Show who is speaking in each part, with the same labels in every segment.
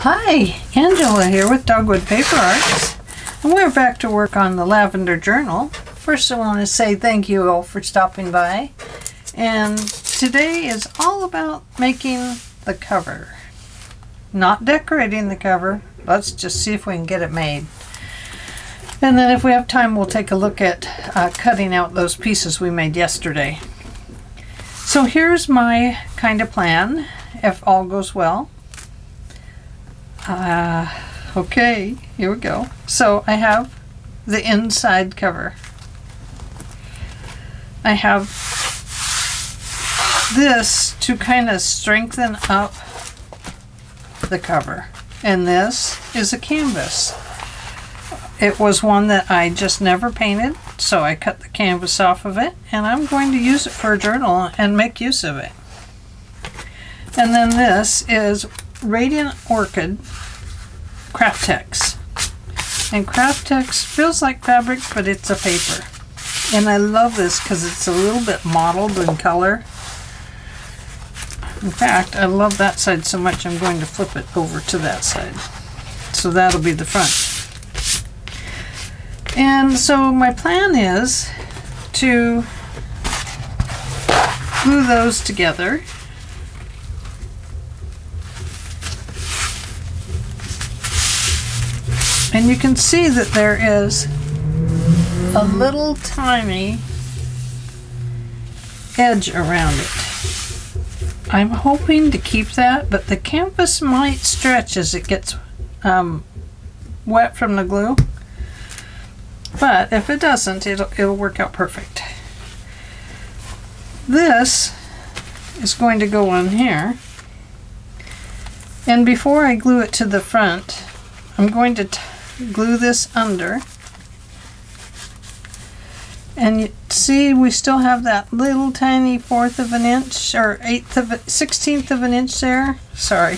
Speaker 1: Hi, Angela here with Dogwood Paper Arts, and we're back to work on the Lavender Journal. First I want to say thank you all for stopping by, and today is all about making the cover. Not decorating the cover, let's just see if we can get it made. And then if we have time we'll take a look at cutting out those pieces we made yesterday. So here's my kind of plan, if all goes well. Okay, here we go. So I have the inside cover. I have this to kind of strengthen up the cover. And this is a canvas. It was one that I just never painted, so I cut the canvas off of it, and I'm going to use it for a journal and make use of it. And then this is Radiant Orchid Craftex. And Craftex feels like fabric, but it's a paper. And I love this because it's a little bit mottled in color. In fact, I love that side so much I'm going to flip it over to that side. So that'll be the front. And so my plan is to glue those together. And you can see that there is a little tiny edge around it. I'm hoping to keep that, but the canvas might stretch as it gets wet from the glue. But if it doesn't, it'll work out perfect. This is going to go on here. And before I glue it to the front, I'm going to glue this under. And you see we still have that little tiny 1/4 of an inch or 1/16 of an inch there. Sorry,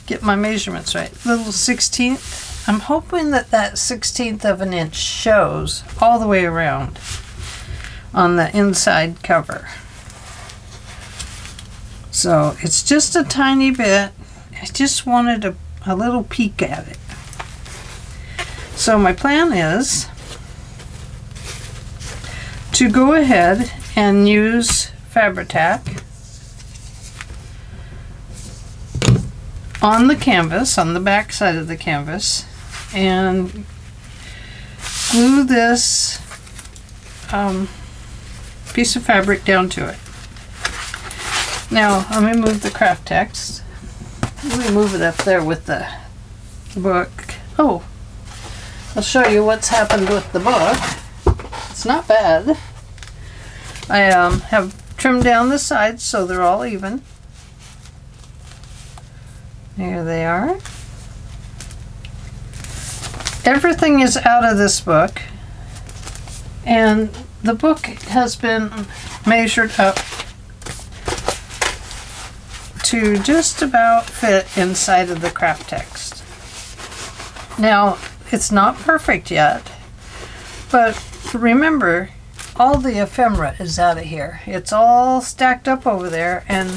Speaker 1: get my measurements right. Little 1/16. I'm hoping that that 1/16 of an inch shows all the way around on the inside cover. So it's just a tiny bit. I just wanted a little peek at it. So my plan is to go ahead and use Fabri-Tac on the canvas, on the back side of the canvas, and glue this piece of fabric down to it. Now let me move the Craftex. Let me move it up there with the book. Oh, I'll show you what's happened with the book. It's not bad. I have trimmed down the sides so they're all even. Here they are. Everything is out of this book, and the book has been measured up to just about fit inside of the Craftex. Now, it's not perfect yet, but remember, all the ephemera is out of here. It's all stacked up over there, and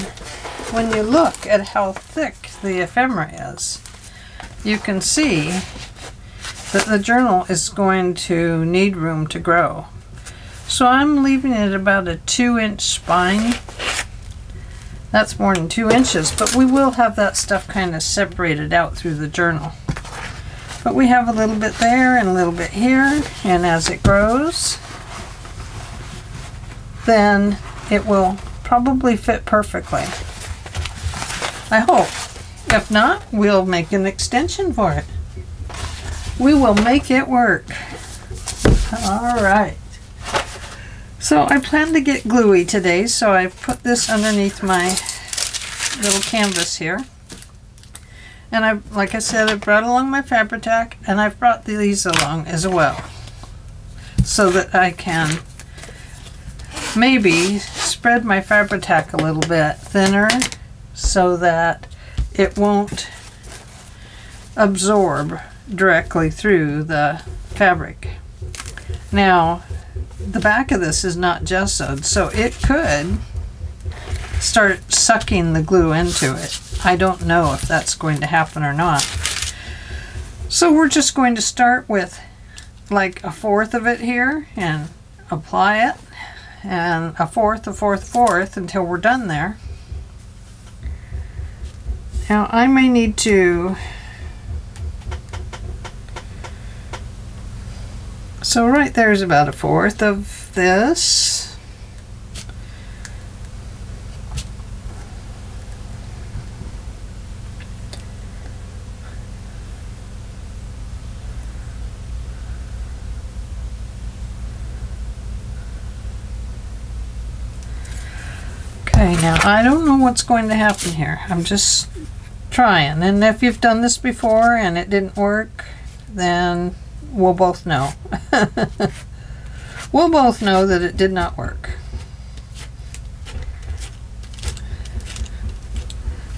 Speaker 1: when you look at how thick the ephemera is, you can see that the journal is going to need room to grow. So I'm leaving it about a 2-inch spine. That's more than 2 inches, but we will have that stuff kind of separated out through the journal. But we have a little bit there and a little bit here, and as it grows, then it will probably fit perfectly. I hope. If not, we'll make an extension for it. We will make it work. Alright. So I plan to get gluey today, so I've put this underneath my little canvas here. And I've, like I said, I've brought along my Fabri-Tac, and I've brought these along as well, so that I can maybe spread my Fabri-Tac a little bit thinner so that it won't absorb directly through the fabric. Now, the back of this is not gessoed, so it could start sucking the glue into it. I don't know if that's going to happen or not. So we're just going to start with like a fourth of it here and apply it, and a fourth, until we're done there. Now I may need to, so right there's about a fourth of this. Okay, now I don't know what's going to happen here. I'm just trying, and if you've done this before and it didn't work, then we'll both know. We'll both know that it did not work.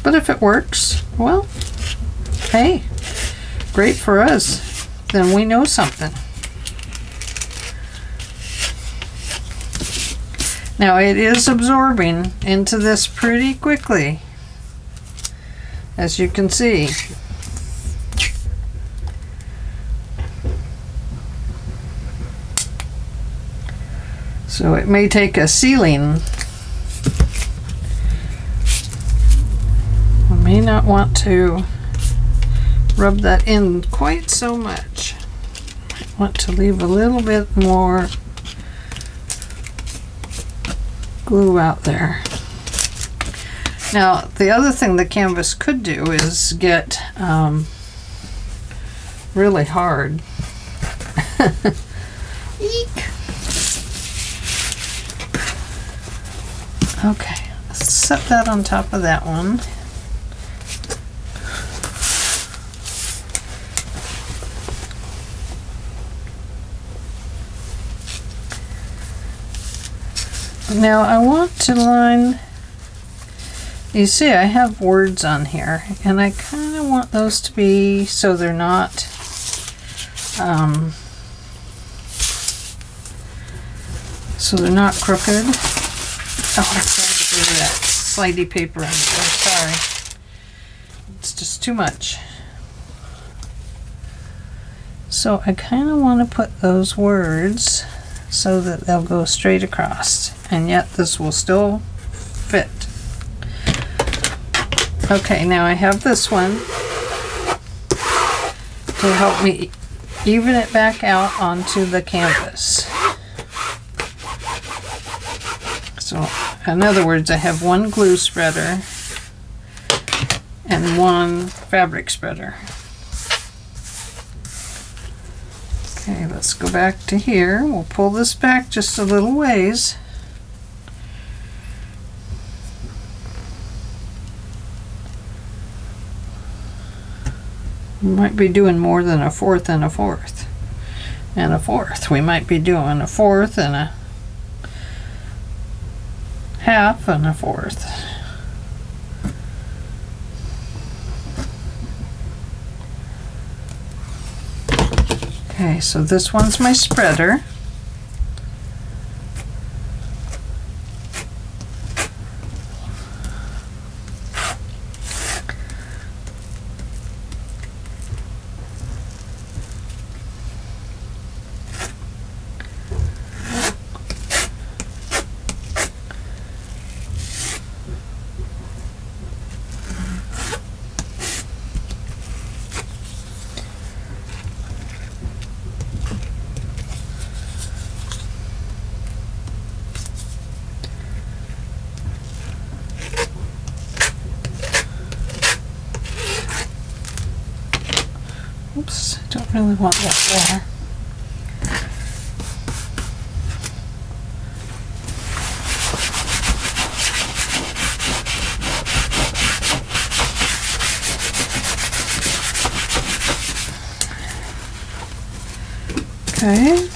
Speaker 1: But if it works, well, hey, great for us. Then we know something. Now it is absorbing into this pretty quickly, as you can see. So it may take a sealing. I may not want to rub that in quite so much. I want to leave a little bit more glue out there. Now the other thing the canvas could do is get really hard. Eek. Okay, let's set that on top of that one. Now I want to line, you see I have words on here, and I kind of want those to be so they're not crooked. Oh, I tried to do that slidey paper on it. I'm sorry. It's just too much. So I kind of want to put those words so that they'll go straight across, and yet this will still fit. Okay, now I have this one to help me even it back out onto the canvas. So in other words, I have one glue spreader and one fabric spreader. Okay, let's go back to here. We'll pull this back just a little ways. We might be doing more than a fourth and a fourth and a fourth. We might be doing a fourth and a half and a fourth. Okay, so this one's my spreader. Oops, I don't really want that there. Okay.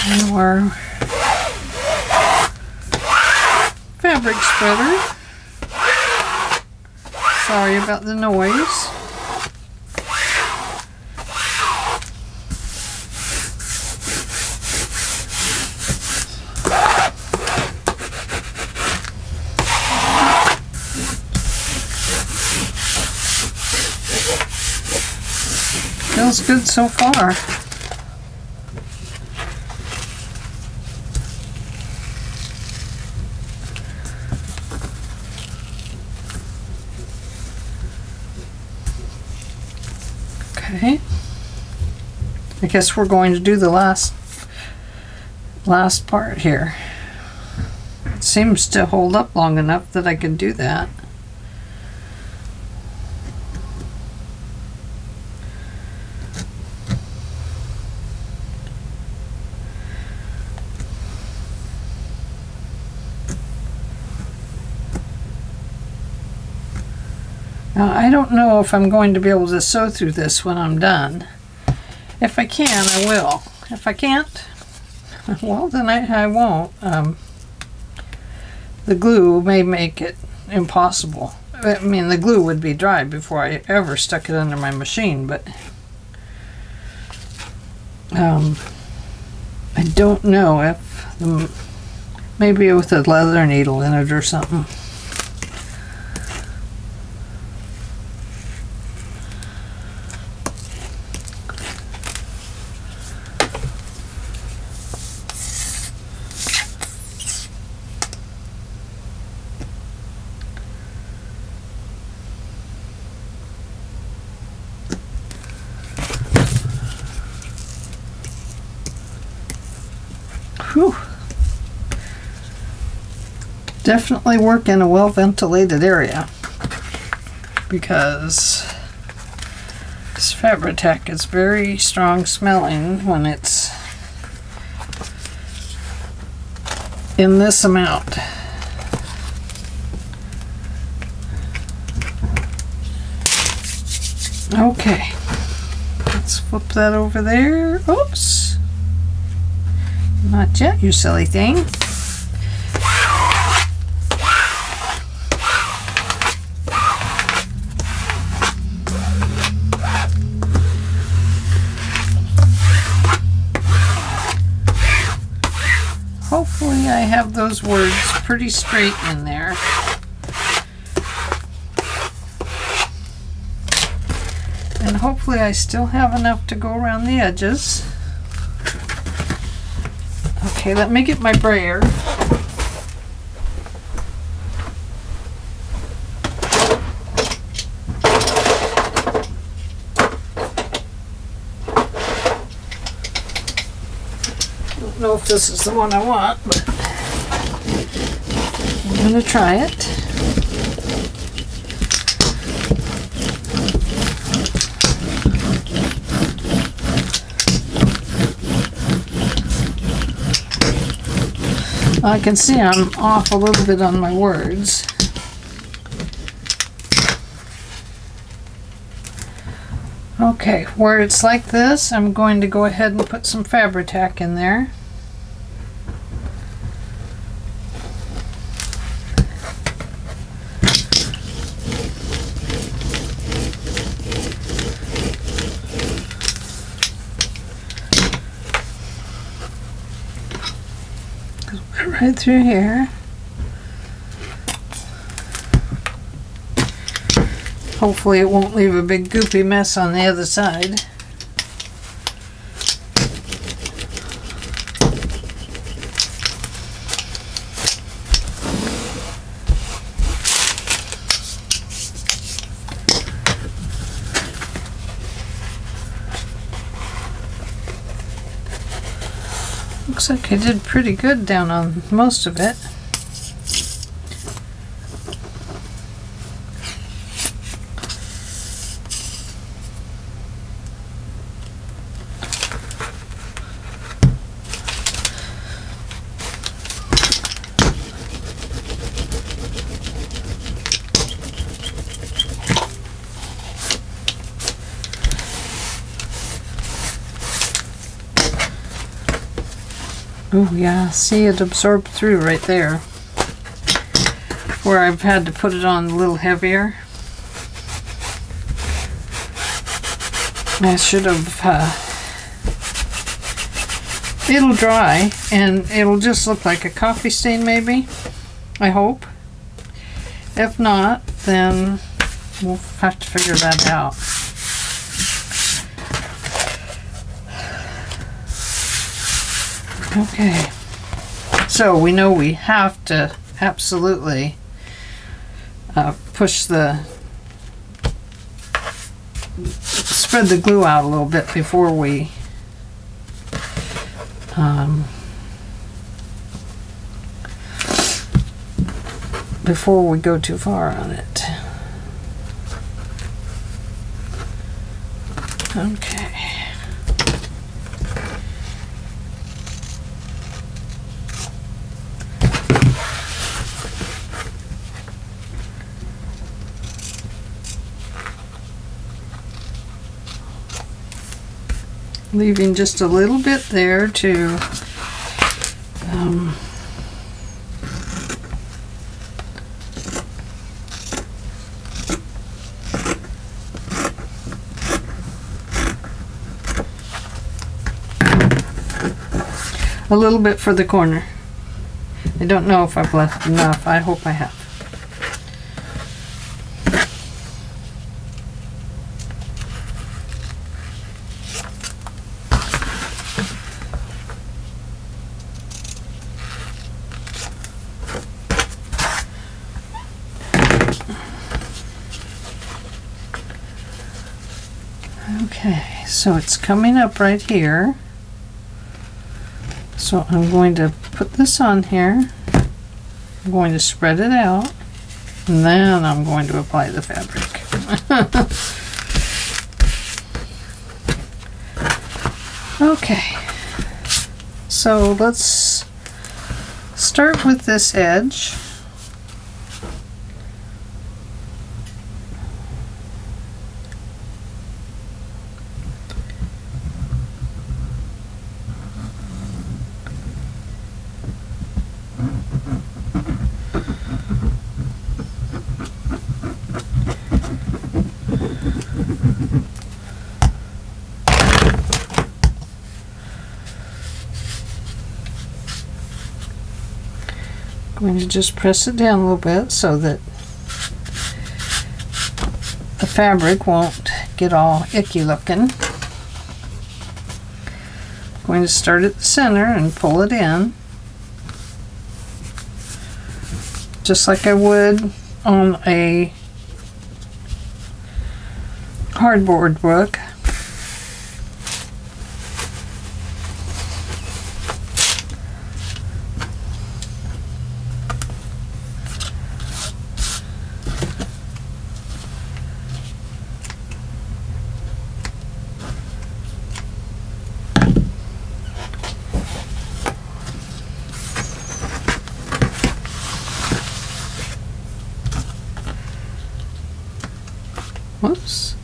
Speaker 1: And our fabric spreader. Sorry about the noise. Feels good so far. Okay. I guess we're going to do the last part here. It seems to hold up long enough that I can do that. Now, I don't know if I'm going to be able to sew through this when I'm done. If I can, I will. If I can't, well, then I won't. The glue may make it impossible. I mean, the glue would be dry before I ever stuck it under my machine, but I don't know if maybe with a leather needle in it or something. Whew. Definitely work in a well-ventilated area, because this Fabri-Tac is very strong smelling when it's in this amount. Okay, let's flip that over there. Oops. Not yet, you silly thing. Hopefully I have those words pretty straight in there. And hopefully I still have enough to go around the edges. Okay, let me get my brayer. Don't know if this is the one I want, but I'm going to try it. I can see I'm off a little bit on my words. Okay, where it's like this, I'm going to go ahead and put some Fabri-Tac in there. Right through here. Hopefully it won't leave a big goopy mess on the other side. Looks like I did pretty good down on most of it. Oh yeah, see it absorbed through right there. Where I've had to put it on a little heavier. I should have, it'll dry and it'll just look like a coffee stain maybe, I hope. If not, then we'll have to figure that out. Okay, so we know we have to absolutely spread the glue out a little bit before we go too far on it. Okay. Leaving just a little bit there to a little bit for the corner. I don't know if I've left enough. I hope I have. Okay, so it's coming up right here. So I'm going to put this on here. I'm going to spread it out, and then I'm going to apply the fabric. Okay, so let's start with this edge. Going to just press it down a little bit so that the fabric won't get all icky looking. Going to start at the center and pull it in, just like I would on a cardboard book. Whoops.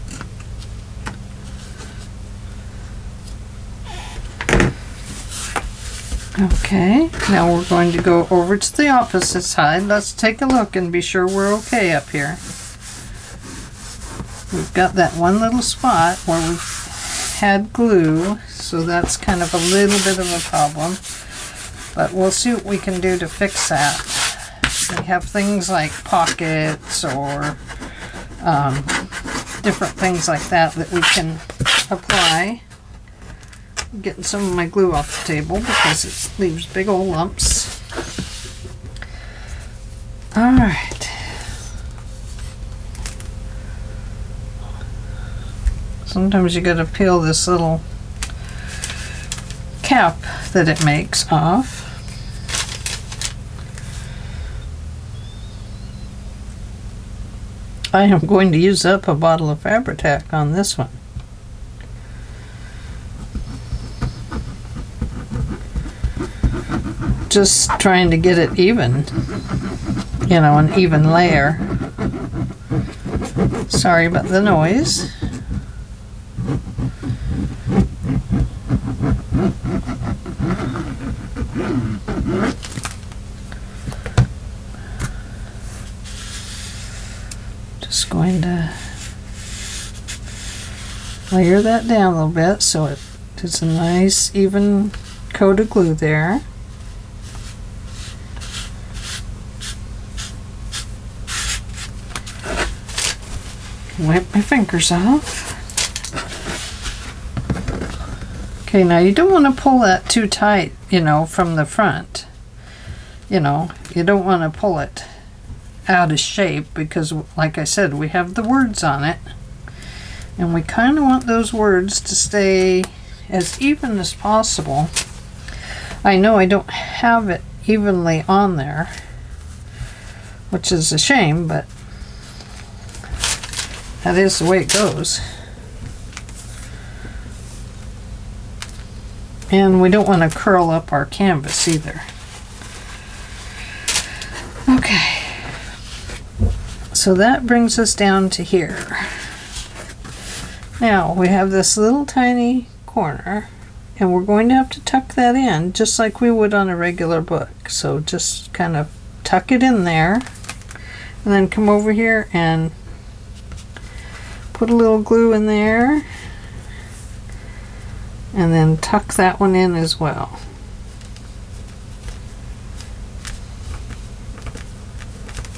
Speaker 1: Okay, now we're going to go over to the opposite side. Let's take a look and be sure we're okay up here. We've got that one little spot where we had glue, so that's kind of a little bit of a problem. But we'll see what we can do to fix that. We have things like pockets or different things like that that we can apply. I'm getting some of my glue off the table because it leaves big old lumps. Alright. Sometimes you gotta peel this little cap that it makes off. I am going to use up a bottle of Fabri-Tac on this one. Just trying to get it even, you know, an even layer. Sorry about the noise. Just going to layer that down a little bit so it is a nice even coat of glue there. Wipe my fingers off. Okay, now you don't want to pull that too tight, you know, from the front. You know, you don't want to pull it out of shape because, like I said, we have the words on it. And we kind of want those words to stay as even as possible. I know I don't have it evenly on there, which is a shame, but that is the way it goes. And we don't want to curl up our canvas either. Okay, so that brings us down to here. Now we have this little tiny corner, and we're going to have to tuck that in just like we would on a regular book. So just kind of tuck it in there, and then come over here and put a little glue in there, and then tuck that one in as well.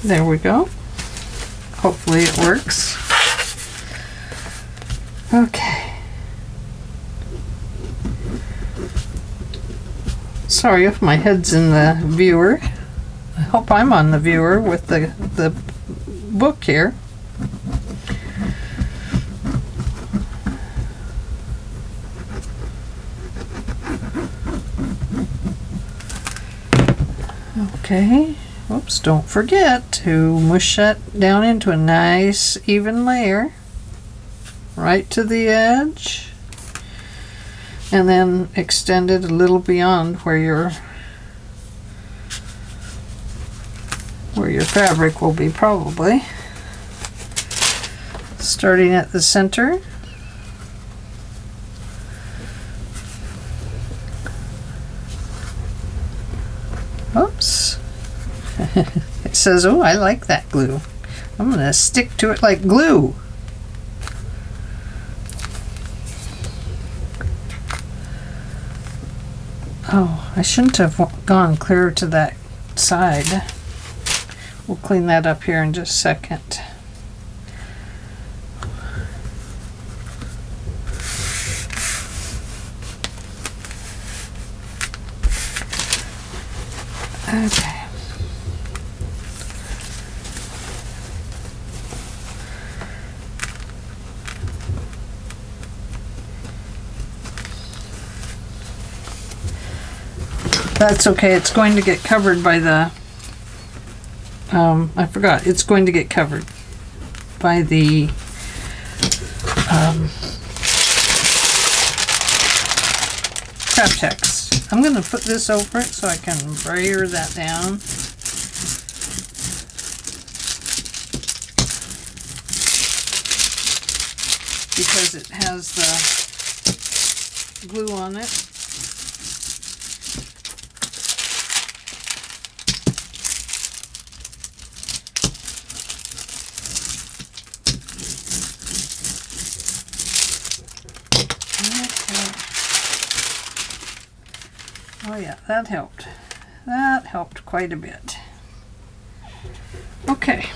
Speaker 1: There we go. Hopefully it works. Okay. Sorry if my head's in the viewer. I hope I'm on the viewer with the book here. Okay. Oops, don't forget to mush that down into a nice even layer right to the edge, and then extend it a little beyond where your fabric will be, probably. Starting at the center. Oops. It says, oh, I like that glue. I'm going to stick to it like glue. Oh, I shouldn't have gone clear to that side. We'll clean that up here in just a second. Okay. That's okay, it's going to get covered by the, I forgot, it's going to get covered by the craft text. I'm going to put this over it so I can brayer that down. Because it has the glue on it. Oh yeah, that helped. That helped quite a bit. Okay.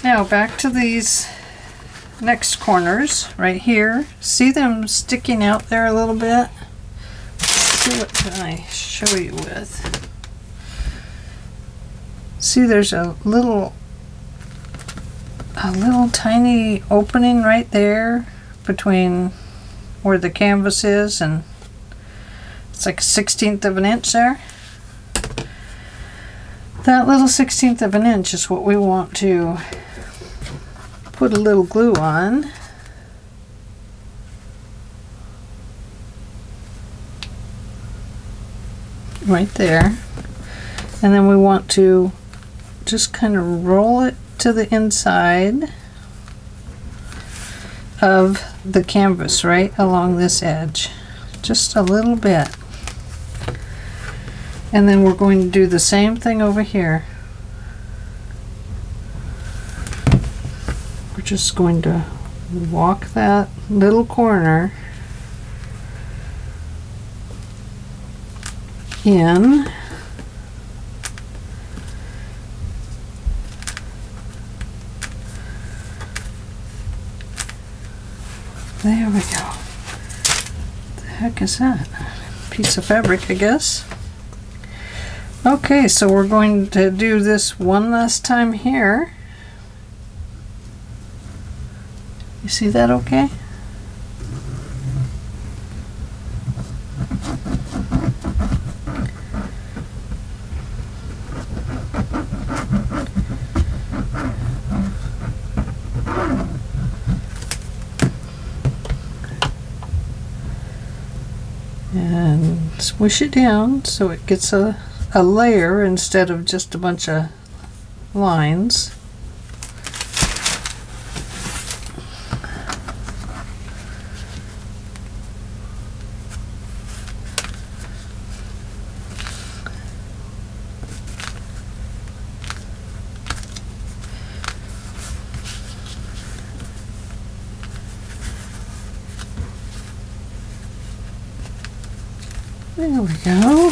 Speaker 1: Now back to these next corners right here. See them sticking out there a little bit? Let's see, what can I show you with? See, there's a little tiny opening right there between where the canvas is, and it's like a 1/16 of an inch there. That little 1/16 of an inch is what we want to put a little glue on. Right there. And then we want to just kind of roll it to the inside of the canvas right along this edge. Just a little bit. And then we're going to do the same thing over here. We're just going to walk that little corner in. There we go. heck is that? Piece of fabric, I guess. Okay, so we're going to do this one last time here. You see that okay? And smush it down so it gets a layer instead of just a bunch of lines. There we go.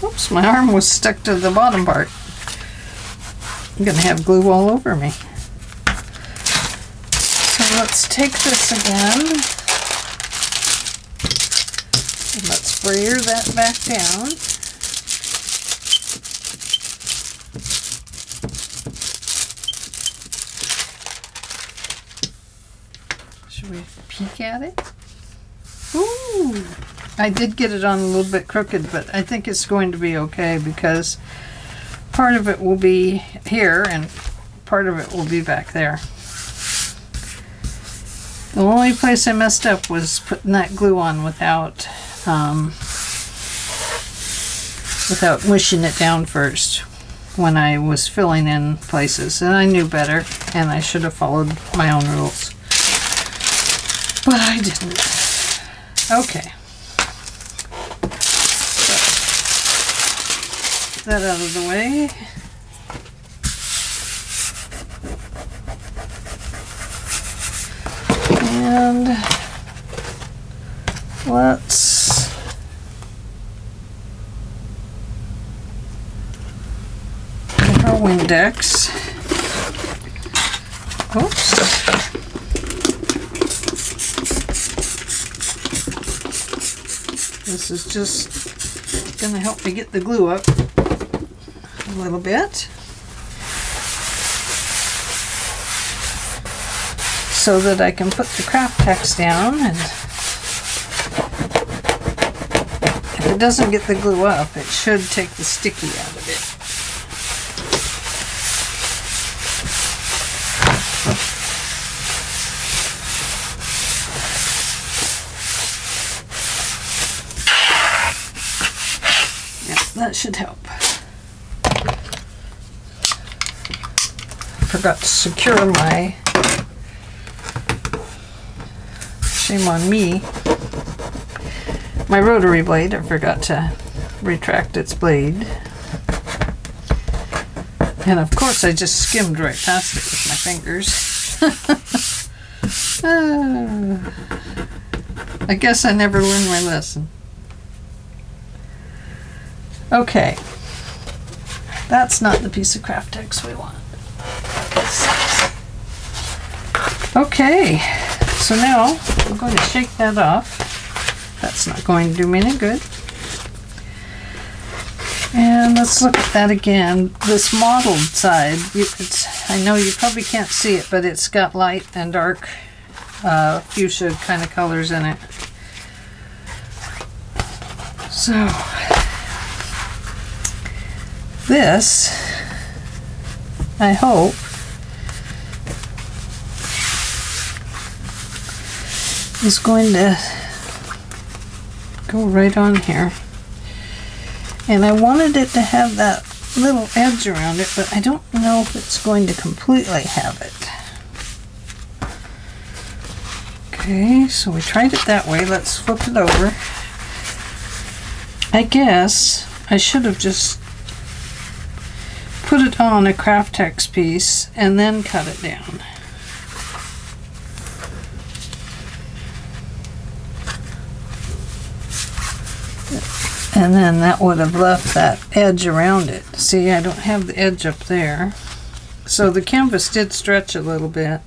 Speaker 1: Oops, my arm was stuck to the bottom part. I'm gonna have glue all over me. So let's take this again. And let's brayer that back down. Should we peek at it? Ooh! I did get it on a little bit crooked, but I think it's going to be okay because part of it will be here and part of it will be back there. The only place I messed up was putting that glue on without mushing it down first when I was filling in places, and I knew better and I should have followed my own rules, but I didn't. Okay. That out of the way. And let's get our Windex. Oops. This is just going to help me get the glue up a little bit so that I can put the craft text down, and if it doesn't get the glue up, it should take the sticky out of it. Yeah, that should help. Forgot to secure my, shame on me, my rotary blade. I forgot to retract its blade, and of course I just skimmed right past it with my fingers. I guess I never learned my lesson. Okay, that's not the piece of craft text we want. Okay, so now I'm going to shake that off. That's not going to do me any good. And let's look at that again. This mottled side, I know you probably can't see it, but it's got light and dark fuchsia kind of colors in it. So this, I hope, is going to go right on here. And I wanted it to have that little edge around it, but I don't know if it's going to completely have it. Okay, so we tried it that way. Let's flip it over. I guess I should have just put it on a craft text piece and then cut it down. And then that would have left that edge around it. See, I don't have the edge up there. So the canvas did stretch a little bit.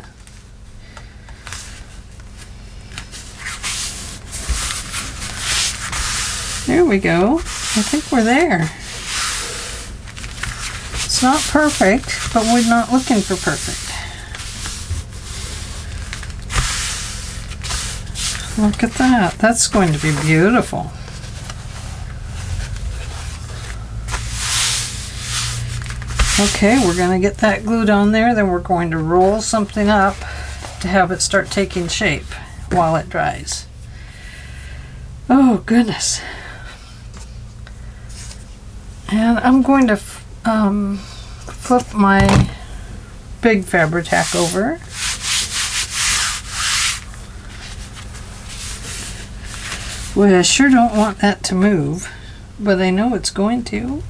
Speaker 1: There we go. I think we're there. It's not perfect, but we're not looking for perfect. Look at that. That's going to be beautiful. Okay, we're going to get that glued on there, then we're going to roll something up to have it start taking shape while it dries. Oh goodness. And I'm going to flip my big Fabri-Tac over. Well, I sure don't want that to move, but I know it's going to.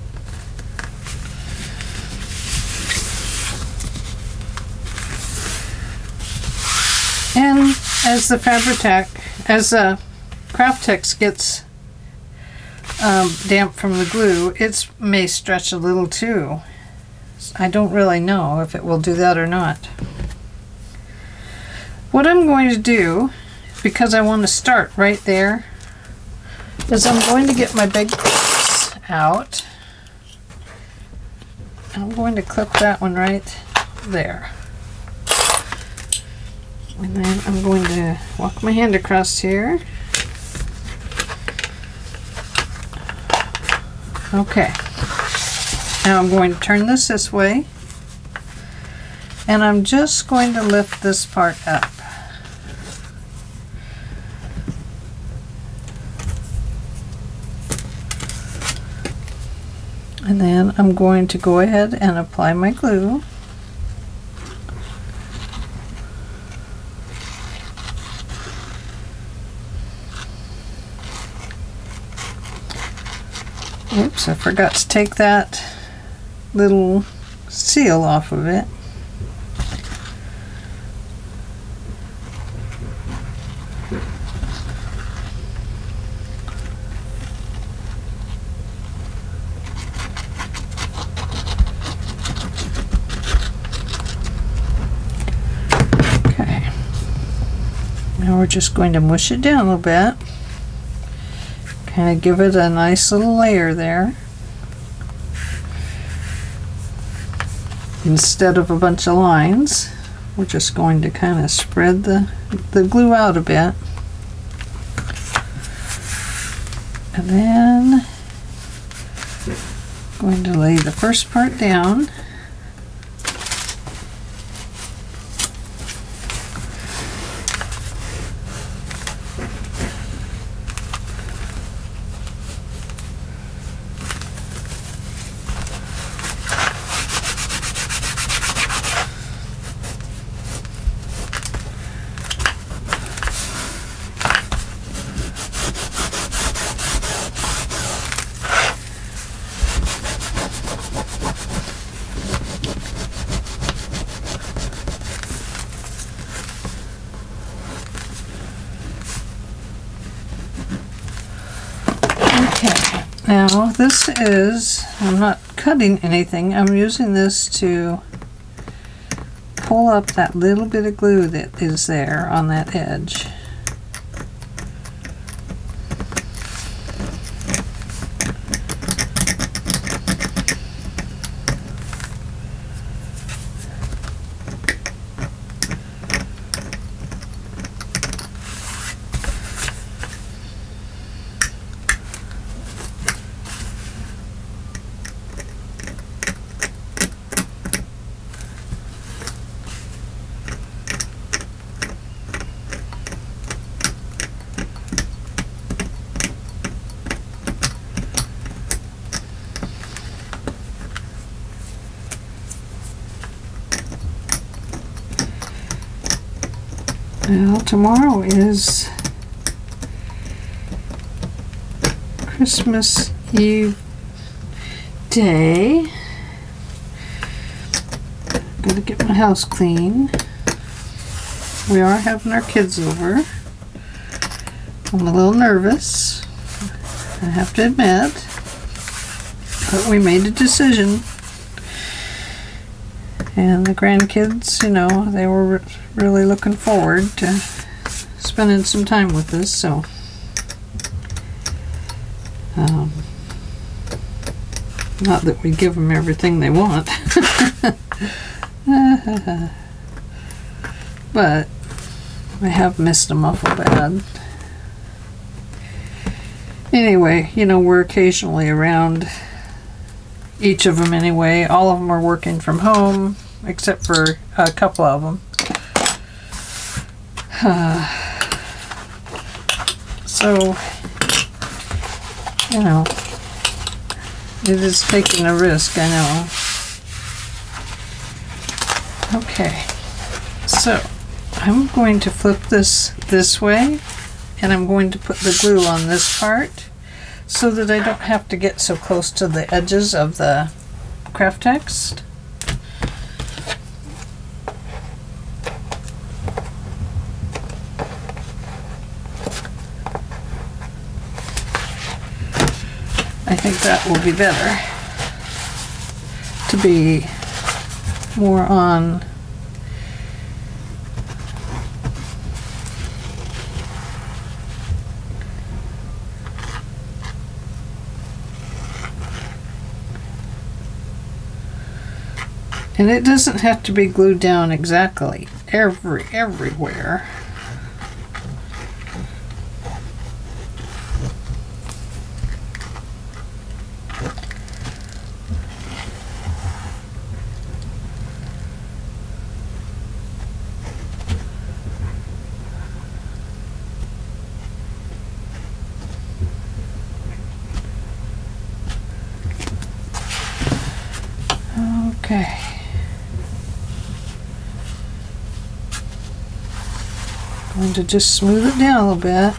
Speaker 1: And as the Fabri-Tac, as the Kraft-Tex gets damp from the glue, it may stretch a little too. I don't really know if it will do that or not. What I'm going to do, because I want to start right there, is I'm going to get my big clips out. I'm going to clip that one right there. And then I'm going to walk my hand across here. Okay. Now I'm going to turn this way. And I'm just going to lift this part up. And then I'm going to go ahead and apply my glue. Oops, I forgot to take that little seal off of it. Okay. Now we're just going to mush it down a little bit. Kind of give it a nice little layer there. Instead of a bunch of lines, we're just going to kind of spread the glue out a bit. And then I'm going to lay the first part down. Now this is, I'm not cutting anything, I'm using this to pull up that little bit of glue that is there on that edge. Well, tomorrow is Christmas Eve day. Gotta get my house clean. We are having our kids over. I'm a little nervous, I have to admit, but we made a decision. And the grandkids, you know, they were really looking forward to spending some time with us, so Not that we give them everything they want. But I have missed them awful bad. Anyway, you know, we're occasionally around, each of them anyway. All of them are working from home, except for a couple of them. So, you know, it is taking a risk, I know. Okay, so I'm going to flip this way, and I'm going to put the glue on this part so that I don't have to get so close to the edges of the craft text. I think that will be better to be more on and it doesn't have to be glued down exactly everywhere. Okay. Going to just smooth it down a little bit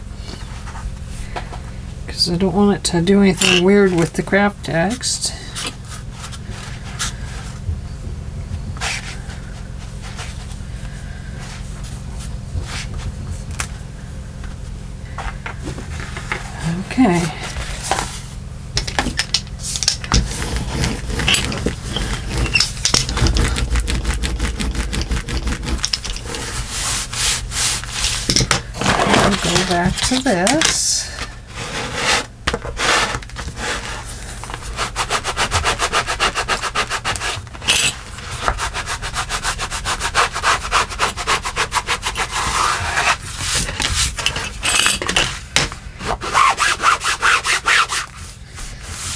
Speaker 1: because I don't want it to do anything weird with the craft text. Okay. Back to this.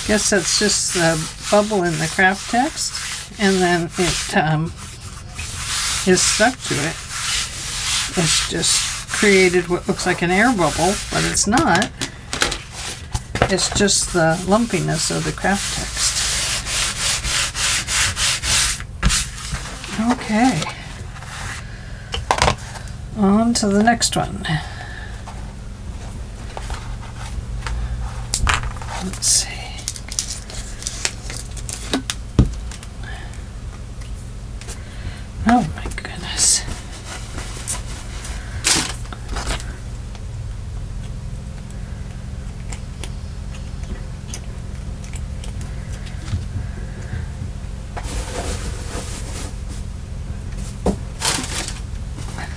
Speaker 1: Guess that's just the bubble in the craft text, and then it is stuck to it. It's just created what looks like an air bubble, but it's not. It's just the lumpiness of the craft text. Okay. On to the next one. Let's see. Oh my goodness.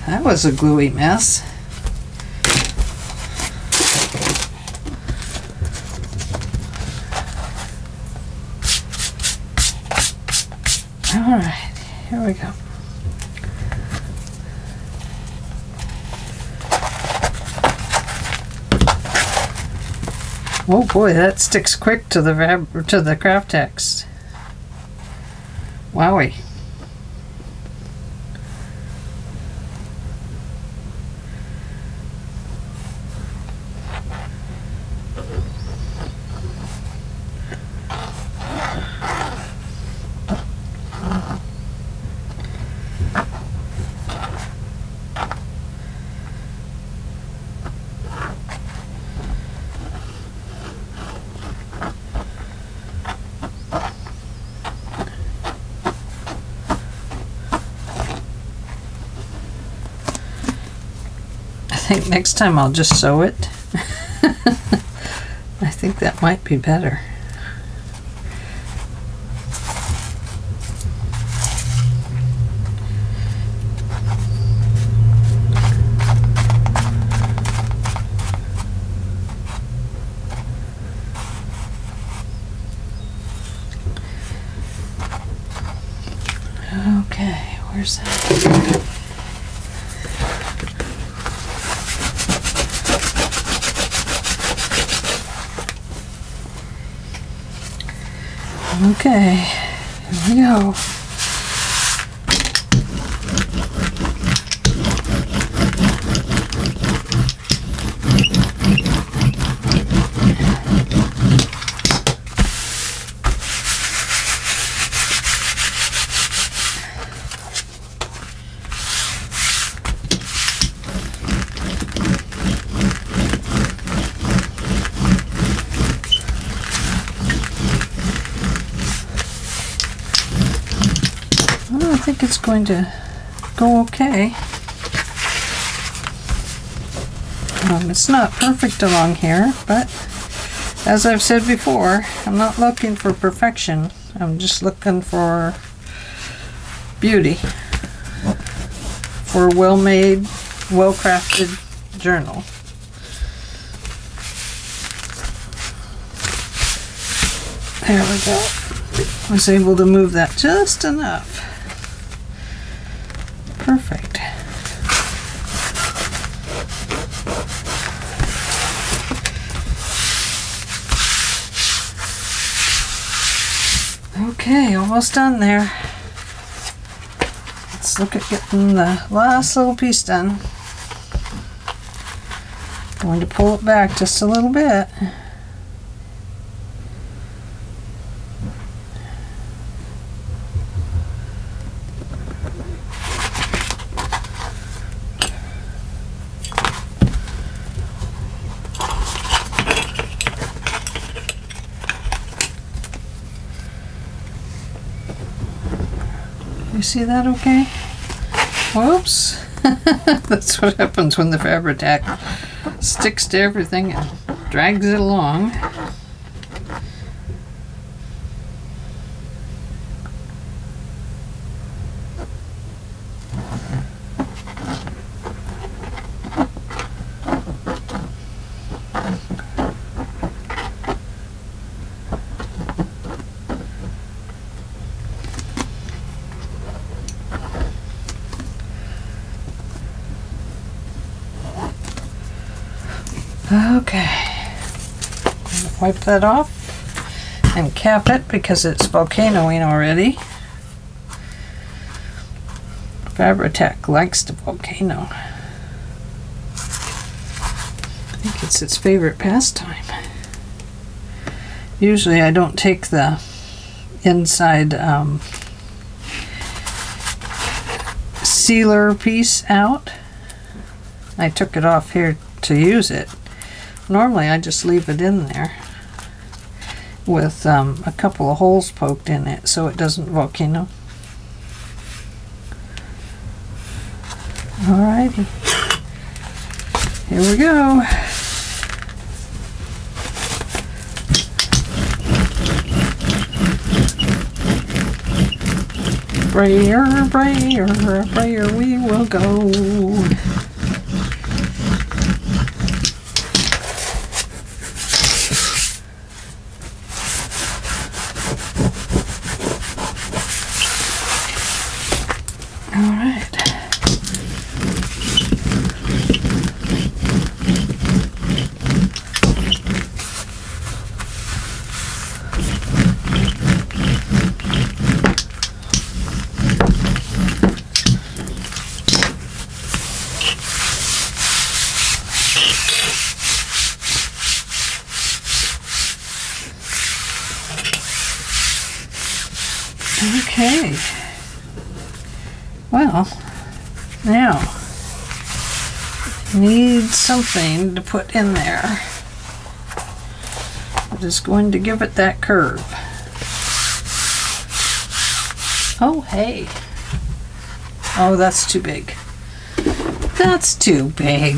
Speaker 1: That was a gluey mess. All right, here we go. Oh boy, that sticks quick to the craft text. Wowie. I think next time I'll just sew it. I think that might be better. Okay, where's that? Okay, here we go. I think it's going to go okay. It's not perfect along here, but as I've said before, I'm not looking for perfection. I'm just looking for beauty, for a well-made, well-crafted journal. There we go. I was able to move that just enough. Perfect. Okay, almost done there. Let's look at getting the last little piece done. Going to pull it back just a little bit. You see that okay? Whoops. That's what happens when the Fabri-Tac sticks to everything and drags it along. Okay, wipe that off and cap it because it's volcanoing already. Fabri-Tac likes to volcano. I think it's its favorite pastime. Usually I don't take the inside sealer piece out. I took it off here to use it. Normally I just leave it in there with a couple of holes poked in it so it doesn't volcano. Alrighty, here we go. Brayer, brayer, brayer, we will go. Okay, well, now need something to put in there that is going to give it that curve. Oh, hey. Oh, that's too big. That's too big.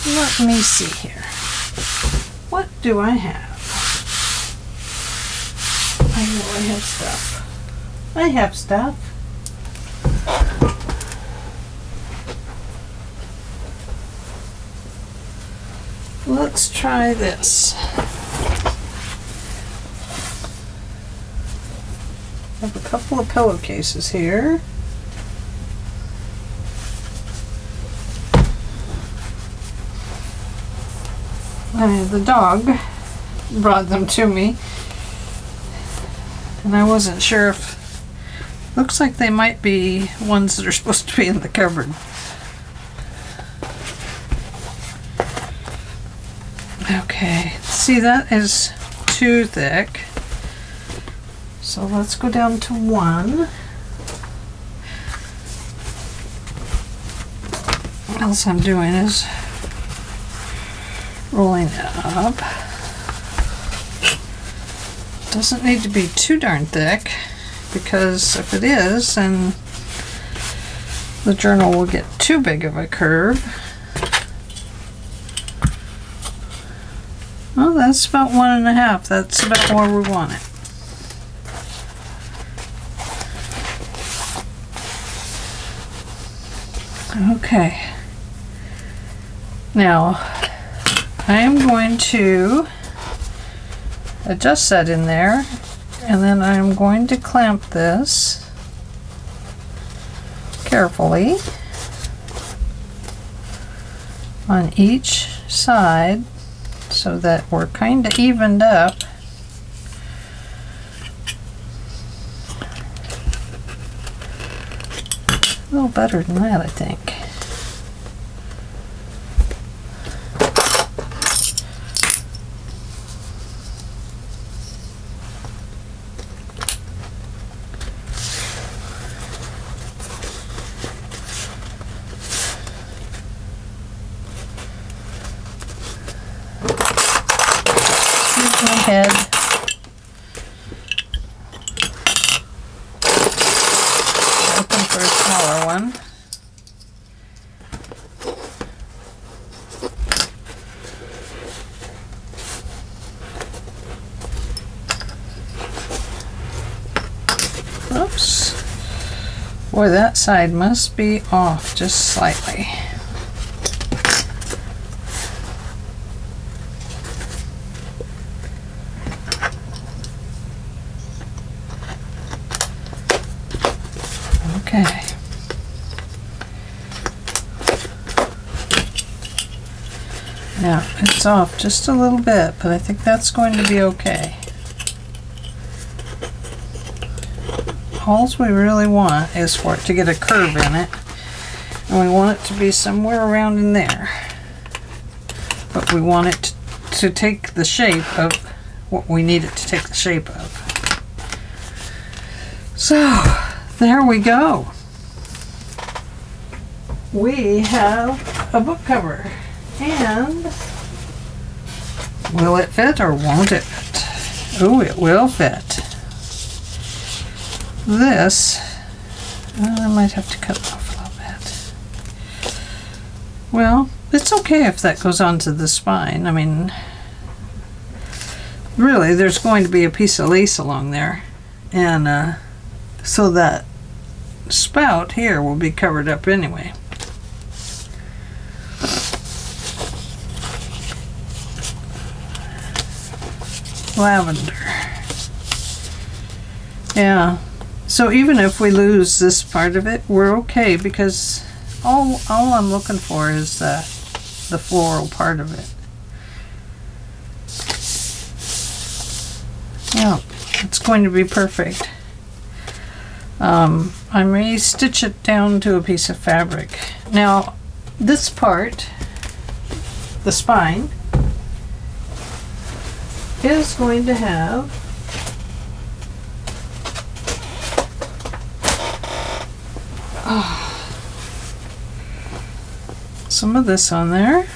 Speaker 1: Let me see here. What do I have? I know I have stuff. I have stuff. Let's try this. have a couple of pillowcases here. The dog brought them to me, and I wasn't sure if... Looks like they might be ones that are supposed to be in the cupboard. Okay, see, that is too thick. So let's go down to 1. What else I'm doing is rolling it up. Doesn't need to be too darn thick, because if it is, then the journal will get too big of a curve. Well, that's about 1.5. That's about where we want it. Okay. Now, I am going to adjust that in there, and then I'm going to clamp this carefully on each side so that we're kind of evened up. A little better than that, I think. Head. Open for a smaller one. Oops. Boy, that side must be off just slightly. Okay. Now, it's off just a little bit, but I think that's going to be okay. All we really want is for it to get a curve in it, and we want it to be somewhere around in there. But we want it to take the shape of what we need it to take the shape of. So, there we go. We have a book cover. And will it fit or won't it fit? Oh, it will fit. This, I might have to cut it off a little bit. Well, it's okay if that goes onto the spine. I mean, really, there's going to be a piece of lace along there. And so that spout here will be covered up anyway. Lavender. Yeah, so even if we lose this part of it, we're okay, because all I'm looking for is the floral part of it. Yeah, it's going to be perfect. I may stitch it down to a piece of fabric. Now, this part, the spine, is going to have some of this on there.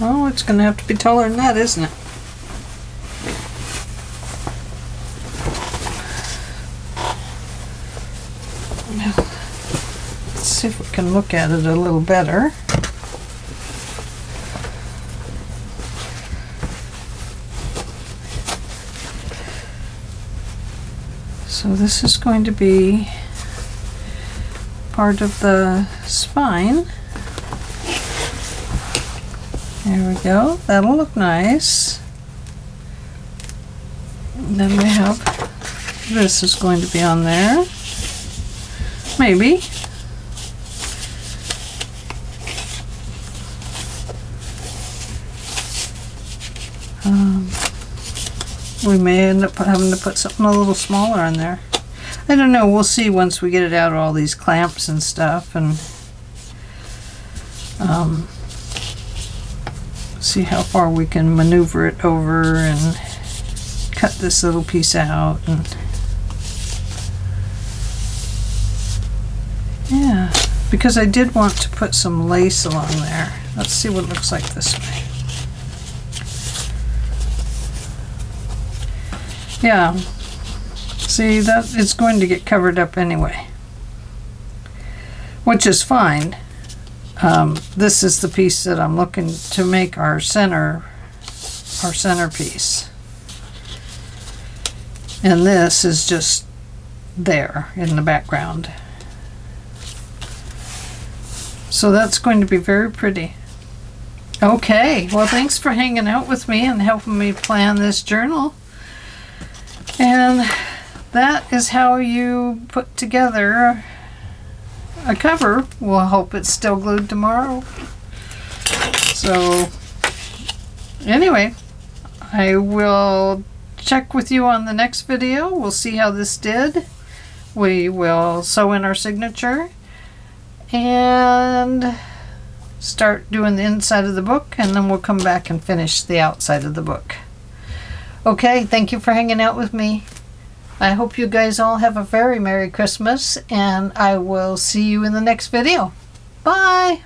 Speaker 1: Oh, it's going to have to be taller than that, isn't it? Let's see if we can look at it a little better. So this is going to be part of the spine. There we go. That'll look nice. And then we have, this is going to be on there. Maybe. We may end up having to put something a little smaller on there. I don't know, we'll see once we get it out of all these clamps and stuff, and see how far we can maneuver it over and cut this little piece out. And yeah, because I did want to put some lace along there. Let's see what it looks like this way. Yeah, see, that it's going to get covered up anyway, which is fine. This is the piece that I'm looking to make our centerpiece, and this is just there in the background. So that's going to be very pretty. Okay, well, thanks for hanging out with me and helping me plan this journal. And that is how you put together a cover. We'll hope it's still glued tomorrow. So anyway, I will check with you on the next video. We'll see how this did. We will sew in our signature and start doing the inside of the book, and then we'll come back and finish the outside of the book. Okay, thank you for hanging out with me. I hope you guys all have a very Merry Christmas, and I will see you in the next video. Bye!